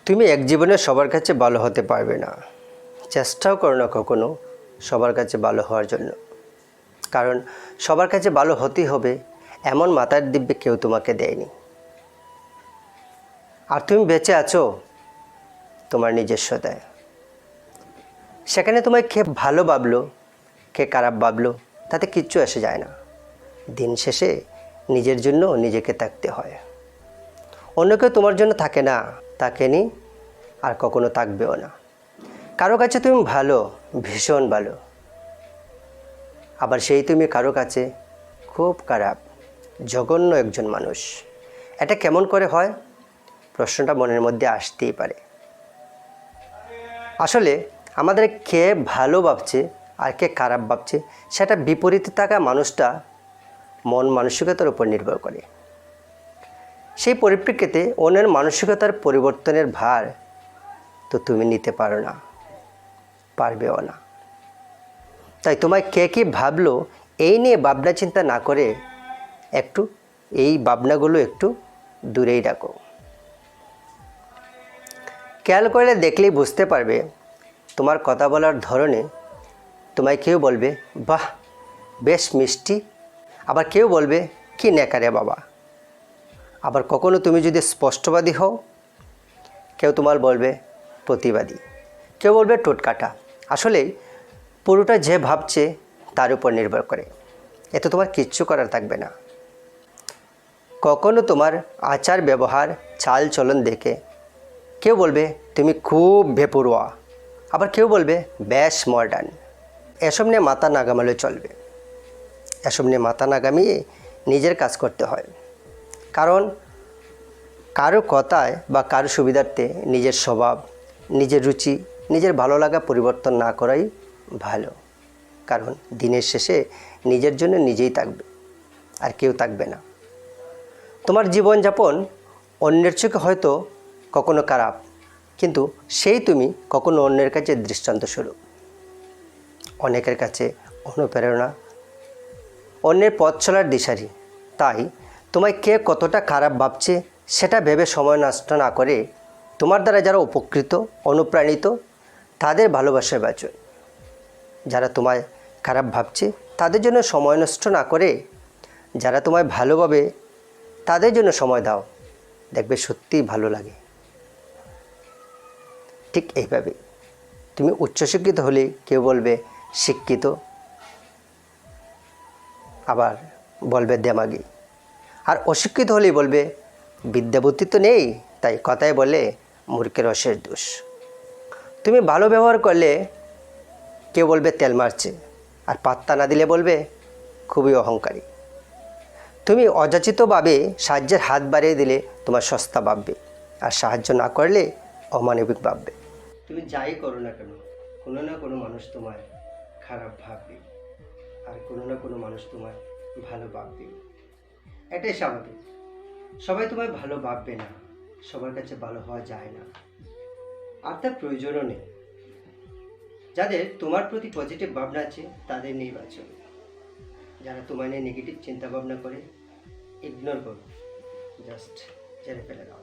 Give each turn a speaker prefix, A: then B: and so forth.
A: তুমি এক জীবনে সবার কাছে ভালো হতে পারবে না, চেষ্টাও করো না কখনো সবার কাছে ভালো হওয়ার জন্য। কারণ সবার কাছে ভালো হতেই হবে এমন মাথার দিব্যে কেউ তোমাকে দেয়নি। আর তুমি বেঁচে আছো তোমার নিজস্বতায়। সেখানে তোমায় কে ভালো ভাবলো কে খারাপ ভাবলো তাতে কিচ্ছু এসে যায় না। দিন শেষে নিজের জন্য নিজেকে থাকতে হয়। অন্য কেউ তোমার জন্য থাকে না, থাকেনি, আর কখনো থাকবেও না। কারো কাছে তুমি ভালো, ভীষণ ভালো, আবার সেই তুমি কারো কাছে খুব খারাপ, জঘন্য একজন মানুষ। এটা কেমন করে হয়? প্রশ্নটা মনের মধ্যে আসতেই পারে। আসলে আমাদের কে ভালো ভাবছে আর কে খারাপ ভাবছে সেটা বিপরীতে থাকা মানুষটা মন মানসিকতার উপর নির্ভর করে। সেই পরিপ্রেক্ষিতে অন্যের মানসিকতার পরিবর্তনের ভার তো তুমি নিতে পারো না, পারবেও না। তাই তোমায় কে কী ভাবলো এই নিয়ে ভাবনা চিন্তা না করে একটু এই ভাবনাগুলো একটু দূরেই রাখো। খেয়াল করলে দেখলেই বুঝতে পারবে তোমার কথা বলার ধরনে তোমায় কেউ বলবে বাহ বেশ মিষ্টি, আবার কেউ বলবে কি নেকারে বাবা। আবার কখনো তুমি যদি স্পষ্টবাদী হও কেউ তোমার বলবে প্রতিবাদী, কেউ বলবে টোটকাটা। আসলে পুরোটা যে ভাবছে তার উপর নির্ভর করে, এতে তোমার কিচ্ছু করার থাকবে না। কখনো তোমার আচার ব্যবহার চাল চলন দেখে কেউ বলবে তুমি খুব বেপরোয়া, আবার কেউ বলবে বেশ মডার্ন। এসব নিয়ে মাথা না ঘামালে চলবে। এসব নিয়ে মাথা না ঘামিয়ে নিজের কাজ করতে হয়। কারণ কারো কথায় বা কারো সুবিধার্থে নিজের স্বভাব, নিজের রুচি, নিজের ভালো লাগা পরিবর্তন না করাই ভালো। কারণ দিনের শেষে নিজের জন্য নিজেই থাকবে, আর কেউ থাকবে না। তোমার জীবনযাপন অন্যের চোখে হয়তো কখনো খারাপ, কিন্তু সেই তুমি কখনো অন্যের কাছে দৃষ্টান্তস্বরূপ, অনেকের কাছে অনুপ্রেরণা, অন্যের পথ চলার দিশারি। তাই তোমায় কে কতটা খারাপ ভাবছে সেটা ভেবে সময় নষ্ট না করে তোমার দ্বারা যারা উপকৃত, অনুপ্রাণিত তাদের ভালোবাসায় বাঁচো। যারা তোমায় খারাপ ভাবছে তাদের জন্য সময় নষ্ট না করে যারা তোমায় ভালোভাবে তাদের জন্য সময় দাও, দেখবে সত্যিই ভালো লাগে। ঠিক এইভাবে তুমি উচ্চশিক্ষিত হলে কেউ বলবে শিক্ষিত, আবার বলবে দেমাগি। আর অশিক্ষিত হলেই বলবে বিদ্যাবুদ্ধি তো নেই, তাই কথায় বলে মূর্খের অশেষ দোষ। তুমি ভালো ব্যবহার করলে কেউ বলবে তেল মারছে, আর পাত্তা না দিলে বলবে খুবই অহংকারী। তুমি অযাচিতভাবে সাহায্যের হাত বাড়িয়ে দিলে তোমার সস্তা ভাববে, আর সাহায্য না করলে অমানবিক ভাববে। তুমি যাই করো না কেন কোনো না কোনো মানুষ তোমায় খারাপ ভাববে, আর কোনো না কোনো মানুষ তোমায় ভালো ভাববে। এটাই স্বাভাবিক। সবাই তোমায় ভালো ভাববে না, সবার কাছে ভালো হওয়া যায় না, আর তার প্রয়োজনও নেই। যাদের তোমার প্রতি পজিটিভ ভাবনা আছে তাদের নির্বাচন, যারা তোমায় নিয়ে নেগেটিভ চিন্তা ভাবনা করে ইগনোর করো, জাস্ট ছেড়ে ফেলে দাও।